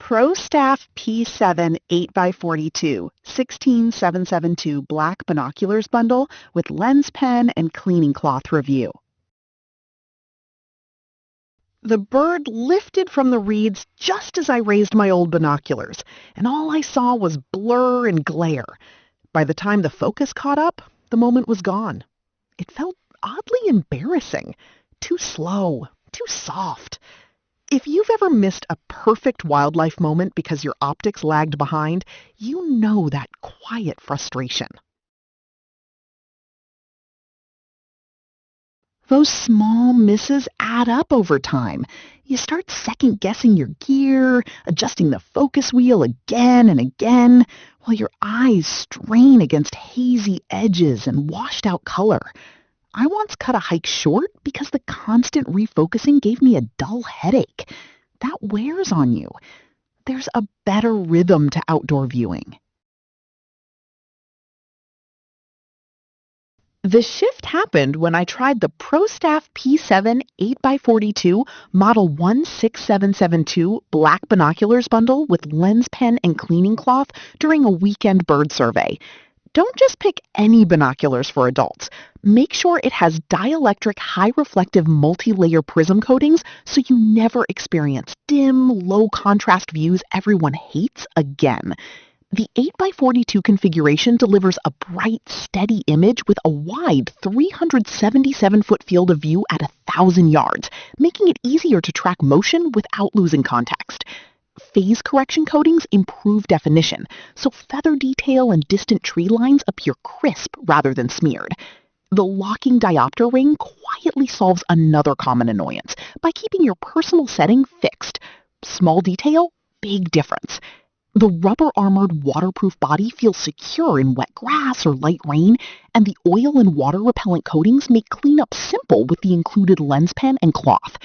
PROSTAFF P7 8x42 16772 black binoculars bundle with lens pen and cleaning cloth review. The bird lifted from the reeds just as I raised my old binoculars, and all I saw was blur and glare. By the time the focus caught up, the moment was gone. It felt oddly embarrassing. Too slow, too soft. If you've ever missed a perfect wildlife moment because your optics lagged behind, you know that quiet frustration. Those small misses add up over time. You start second-guessing your gear, adjusting the focus wheel again and again, while your eyes strain against hazy edges and washed-out color. I once cut a hike short because the constant refocusing gave me a dull headache. That wears on you. There's a better rhythm to outdoor viewing. The shift happened when I tried the PROSTAFF P7 8x42 Model 16772 black binoculars bundle with lens pen and cleaning cloth during a weekend bird survey. Don't just pick any binoculars for adults. Make sure it has dielectric high-reflective multi-layer prism coatings so you never experience dim, low-contrast views everyone hates again. The 8x42 configuration delivers a bright, steady image with a wide 377-foot field of view at 1,000 yards, making it easier to track motion without losing context. Phase correction coatings improve definition, so feather detail and distant tree lines appear crisp rather than smeared. The locking diopter ring quietly solves another common annoyance by keeping your personal setting fixed. Small detail, big difference. The rubber-armored waterproof body feels secure in wet grass or light rain, and the oil and water-repellent coatings make cleanup simple with the included lens pen and cloth.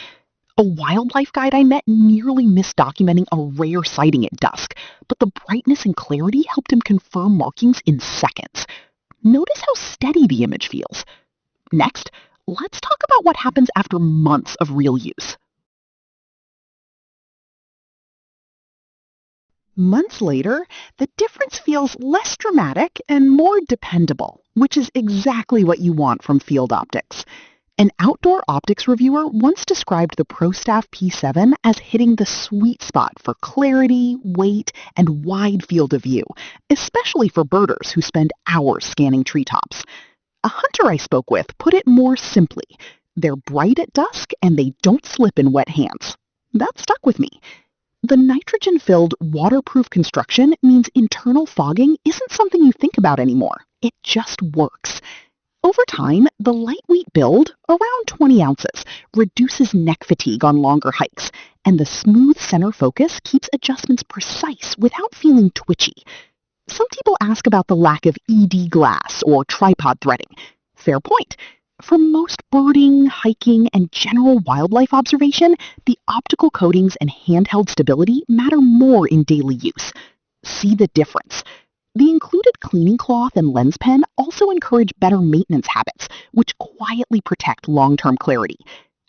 A wildlife guide I met nearly missed documenting a rare sighting at dusk, but the brightness and clarity helped him confirm markings in seconds. Notice how steady the image feels. Next, let's talk about what happens after months of real use. Months later, the difference feels less dramatic and more dependable, which is exactly what you want from field optics. An outdoor optics reviewer once described the PROSTAFF P7 as hitting the sweet spot for clarity, weight, and wide field of view, especially for birders who spend hours scanning treetops. A hunter I spoke with put it more simply. They're bright at dusk and they don't slip in wet hands. That stuck with me. The nitrogen-filled, waterproof construction means internal fogging isn't something you think about anymore. It just works. Over time, the lightweight build, around 20 ounces, reduces neck fatigue on longer hikes, and the smooth center focus keeps adjustments precise without feeling twitchy. Some people ask about the lack of ED glass or tripod threading. Fair point. For most birding, hiking, and general wildlife observation, the optical coatings and handheld stability matter more in daily use. See the difference. The included cleaning cloth and lens pen also encourage better maintenance habits, which quietly protect long-term clarity.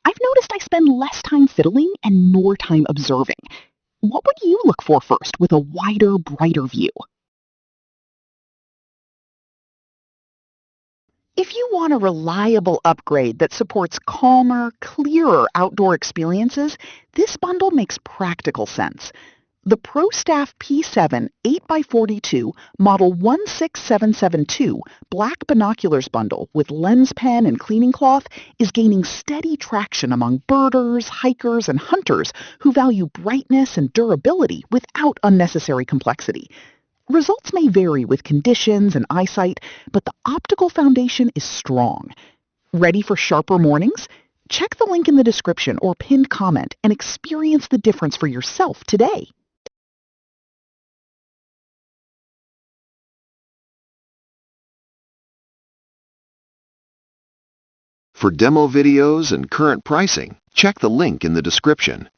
I've noticed I spend less time fiddling and more time observing. What would you look for first with a wider, brighter view? If you want a reliable upgrade that supports calmer, clearer outdoor experiences, this bundle makes practical sense. The PROSTAFF P7 8x42 Model 16772 black binoculars bundle with lens pen and cleaning cloth is gaining steady traction among birders, hikers, and hunters who value brightness and durability without unnecessary complexity. Results may vary with conditions and eyesight, but the optical foundation is strong. Ready for sharper mornings? Check the link in the description or pinned comment and experience the difference for yourself today. For demo videos and current pricing, check the link in the description.